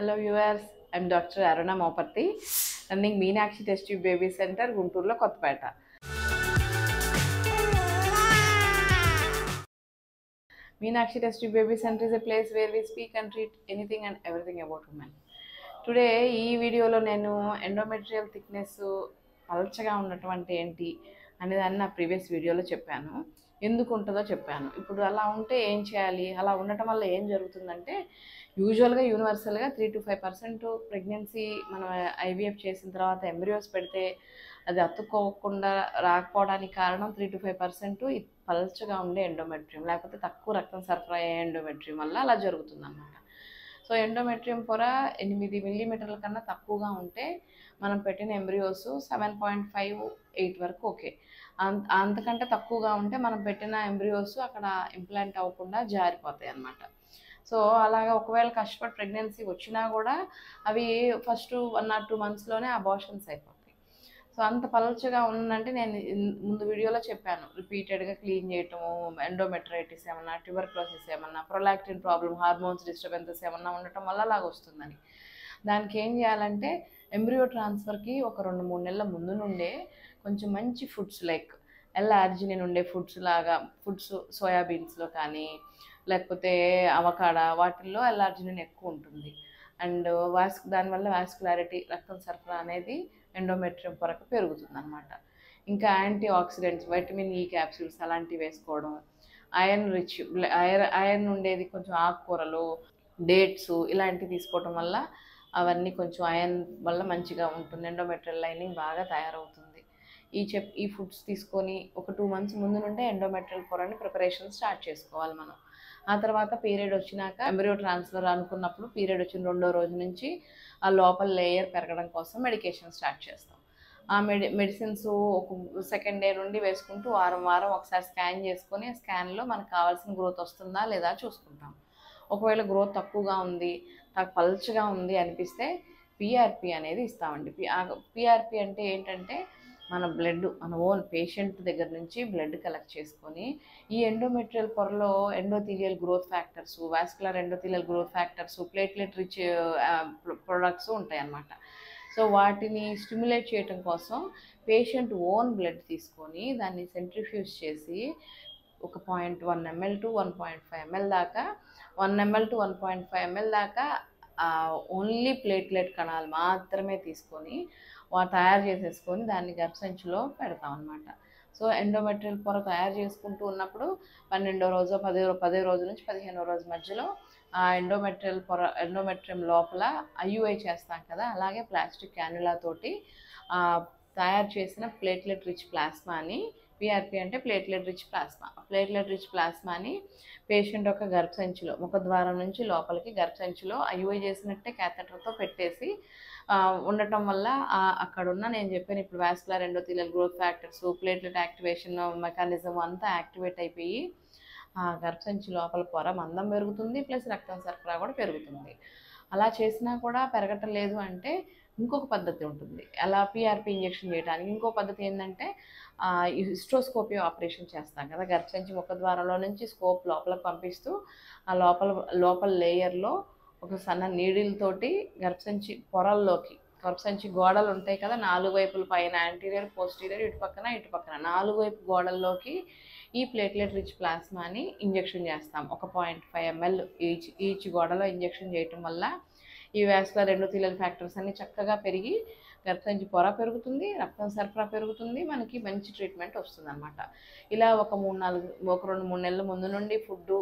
Hello viewers, I'm Dr. Aruna Mopatti, running Meenakshi Test Tube Baby Center, Gunturlo, Kottapeta. Meenakshi Test Tube Baby Center is a place where we speak and treat anything and everything about women. Today, ఈ వీడియోలో నేను endometrial thickness పల్చగా ఉండటం అంటే ఏంటి అనేదాన్ని నా previous వీడియోలో చెప్పాను. ఎందుకు ఉంటుందో చెప్పాను. ఇప్పుడు అలా ఉంటే ఏం చేయాలి, అలా ఉండటం వల్ల ఏం జరుగుతుందంటే యూజువల్గా యూనివర్సల్గా 3 to 5% ప్రెగ్నెన్సీ మనం ఐవీఎఫ్ చేసిన తర్వాత ఎంబ్రియోస్ పెడితే అది అతుక్కోకుండా రాకపోవడానికి కారణం 3 to 5% పల్చగా ఉండే ఎండోమెట్రియం, లేకపోతే తక్కువ రక్తం సరఫరా అయ్యే ఎండోమెట్రియం వల్ల అలా జరుగుతుంది అన్నమాట. సో ఎండోమెట్రియం పొర 8 మిల్లీమీటర్ల కన్నా తక్కువగా ఉంటే మనం పెట్టిన ఎంబ్రియోస్ 7.58 వరకు ఓకే. అంతకంటే తక్కువగా ఉంటే మనం పెట్టిన ఎంబ్రియోస్ అక్కడ ఇంప్లాంట్ అవ్వకుండా జారిపోతాయి అన్నమాట. సో అలాగా ఒకవేళ కష్టపడి ప్రెగ్నెన్సీ వచ్చినా కూడా అవి ఫస్ట్ 1 or 2 monthsలోనే అబార్షన్స్ అయిపోతాయి. సో అంత పలచగా ఉందంటే నేను ముందు వీడియోలో చెప్పాను, రిపీటెడ్గా క్లీన్ చేయటము, ఎండోమెట్రైటిస్ ఏమన్నా, ట్యూబర్క్లోసిస్ ఏమన్నా, ప్రొలాక్టిన్ ప్రాబ్లం, హార్మోన్స్ డిస్టర్బెన్సెస్ ఏమన్నా ఉండటం వల్ల అలాగ వస్తుందని. దానికి ఏం చేయాలంటే ఎంబ్రియో ట్రాన్స్ఫర్కి ఒక 2-3 నెలల ముందు నుండే కొంచెం మంచి ఫుడ్స్ లైక్ ఎల్-ఆర్జినిన్ ఉండే ఫుడ్స్ లాగా ఫుడ్స్ సోయాబీన్స్లో కానీ లేకపోతే అవకాడా వాటిల్లో ఎల్-ఆర్జినిన్ ఎక్కువ ఉంటుంది. అండ్ దానివల్ల వాస్కులారిటీ రక్తం సరఫరా అనేది ఎండోమెట్రియం పొరకు పెరుగుతుంది అన్నమాట. ఇంకా antioxidants, vitamin E capsules అలాంటివి వేసుకోవడం, ఐరన్ ఉండేది కొంచెం ఆకుకూరలు, డేట్స్ ఇలాంటివి తీసుకోవడం వల్ల అవన్నీ కొంచెం ఐరన్ వల్ల మంచిగా ఉంటుంది, ఎండోమెట్రియల్ లైనింగ్ బాగా తయారవుతుంది. ఈ ఫుడ్స్ తీసుకొని ఒక 2 months ముందు నుండే ఎండోమెట్రియల్ పొరని ప్రిపరేషన్ స్టార్ట్ చేసుకోవాలి మనం. ఆ తర్వాత పీరియడ్ వచ్చినాక ఎంబ్రియో ట్రాన్స్ఫర్ అనుకున్నప్పుడు పీరియడ్ వచ్చిన 2వ రోజు నుంచి ఆ లోపల లేయర్ పెరగడం కోసం మెడికేషన్ స్టార్ట్ చేస్తాం. ఆ మెడిసిన్స్ ఒక 2nd day నుండి వేసుకుంటూ వారం ఒకసారి స్కాన్ చేసుకొని ఆ స్కాన్లో మనకు కావాల్సిన గ్రోత్ వస్తుందా లేదా చూసుకుంటాం. ఒకవేళ గ్రోత్ తక్కువగా ఉంది, పల్చగా ఉంది అనిపిస్తే పిఆర్పి అనేది ఇస్తామండి. పిఆర్పి అంటే ఏంటంటే మన ఓన్ పేషెంట్ దగ్గర నుంచి బ్లడ్ కలెక్ట్ చేసుకొని ఈ ఎండోమెట్రియల్ పొరలో endothelial growth factors, vascular endothelial growth factors, platelet rich products ఉంటాయి అన్నమాట. సో వాటిని స్టిమ్యులేట్ చేయడం కోసం పేషెంట్ ఓన్ బ్లడ్ తీసుకొని దాన్ని సెంట్రిఫ్యూజ్ చేసి ఒక 0.1 ml to 1.5 ml దాకా 1 ml to 1.5 ml దాకా ఓన్లీ ప్లేట్లెట్ కణాలు మాత్రమే తీసుకొని తయారు చేసేసుకొని దాన్ని గర్భసంచిలో పెడతాం అన్నమాట. సో ఎండోమెట్రియల్ పొర తయారు చేసుకుంటూ ఉన్నప్పుడు 12వ రోజు 10వ రోజు నుంచి 15వ రోజు మధ్యలో ఆ ఎండోమెట్రియం లోపల ఐయుఐ చేస్తాం కదా, అలాగే ప్లాస్టిక్ క్యాన్యులా తోటి తయారు చేసిన ప్లేట్లెట్ రిచ్ ప్లాస్మాని, పిఆర్పి అంటే ప్లేట్లెట్ రిచ్ ప్లాస్మాని పేషెంట్ యొక్క గర్భసంచిలో ముఖద్వారం నుంచి లోపలికి గర్భసంచిలో ఐయుఐ చేసినట్టే క్యాథెటర్తో పెట్టేసి ఉండటం వల్ల అక్కడున్న నేను చెప్పాను ఇప్పుడు vascular endothelial growth factors, platelet activation mechanism అంతా యాక్టివేట్ అయిపోయి ఆ గర్భసంచి లోపల పొర మందం పెరుగుతుంది, ప్లస్ రక్తం సరఫరా కూడా పెరుగుతుంది. అలా చేసినా కూడా పెరగటం లేదు అంటే ఇంకొక పద్ధతి ఉంటుంది. అలా పిఆర్పి ఇంజెక్షన్ చేయడానికి ఇంకో పద్ధతి ఏంటంటే హిస్ట్రోస్కోపీ ఆపరేషన్ చేస్తాం కదా, గర్భసంచి ముఖద్వారంలో నుంచి స్కోప్ లోపలికి పంపిస్తూ ఆ లోపల లేయర్లో ఒక సన్న నీడిల్ తోటి గర్భసంచి పొరల్లోకి, గర్భసంచి గోడలు ఉంటాయి కదా 4 వైపుల పైన యాంటీరియర్ పోస్టీరియర్ ఇటు పక్కన 4 వైపు గోడల్లోకి ఈ ప్లేట్లెట్ రిచ్ ప్లాస్మాని ఇంజెక్షన్ చేస్తాం. ఒక 0.5 ml ఈచ్ గోడలో ఇంజెక్షన్ చేయటం వల్ల ఈ వాస్కులర్ ఎండోథీలియల్ ఫ్యాక్టర్స్ అన్ని చక్కగా పెరిగి గర్భసంచి పొర పెరుగుతుంది, రక్తం సరఫరా పెరుగుతుంది, మనకి మంచి ట్రీట్మెంట్ వస్తుంది అనమాట. ఇలా ఒక 2-3 నెలల ముందు నుండి ఫుడ్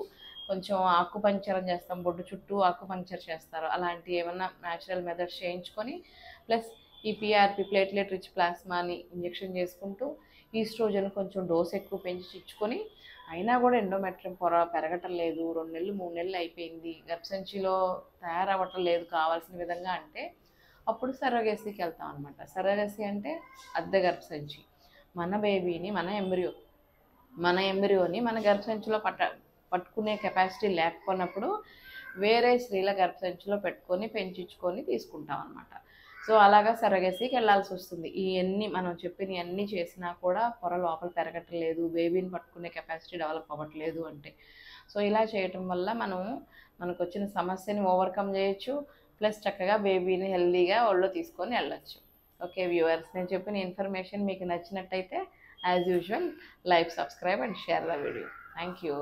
కొంచెం ఆకుపంచర్ చేస్తాం, బొడ్డు చుట్టూ ఆకుపంచర్ చేస్తారు, అలాంటి ఏమన్నా న్యాచురల్ మెథడ్స్ చేయించుకొని ప్లస్ ఈ పిఆర్పి ప్లేట్లెట్ రిచ్ ప్లాస్మాని ఇంజెక్షన్ చేసుకుంటూ ఈస్ట్రోజన్ కొంచెం డోస్ ఎక్కువ పెంచి ఇచ్చుకొని అయినా కూడా ఎండోమెట్రియం పొర పెరగటం లేదు, 2 నెలలు 3 నెలలు అయిపోయింది, గర్భసంచిలో తయారవ్వటం లేదు కావాల్సిన విధంగా అంటే అప్పుడు సరోగసీకి వెళ్తాం అనమాట. సరోగసీ అంటే అద్దె గర్భసంచి, మన బేబీని మన ఎంబ్రియోని మన గర్భసంచిలో పట్టుకునే కెపాసిటీ లేకపోయినప్పుడు వేరే స్త్రీల గర్భసంచిలో పెట్టుకొని పెంచుకొని తీసుకుంటాం అనమాట. సో అలాగా సరోగసీకి వెళ్ళాల్సి వస్తుంది. మనం చెప్పిన ఇవన్నీ చేసినా కూడా పొర లోపల పెరగటం లేదు, బేబీని పట్టుకునే కెపాసిటీ డెవలప్ అవ్వట్లేదు అంటే. సో ఇలా చేయటం వల్ల మనకు వచ్చిన సమస్యని ఓవర్కమ్ చేయొచ్చు, ప్లస్ చక్కగా బేబీని హెల్దీగా ఒళ్ళో తీసుకొని వెళ్ళొచ్చు. ఓకే వ్యూవర్స్, నేను చెప్పిన ఇన్ఫర్మేషన్ మీకు నచ్చినట్టయితే as usual like, subscribe and share the video. Thank you.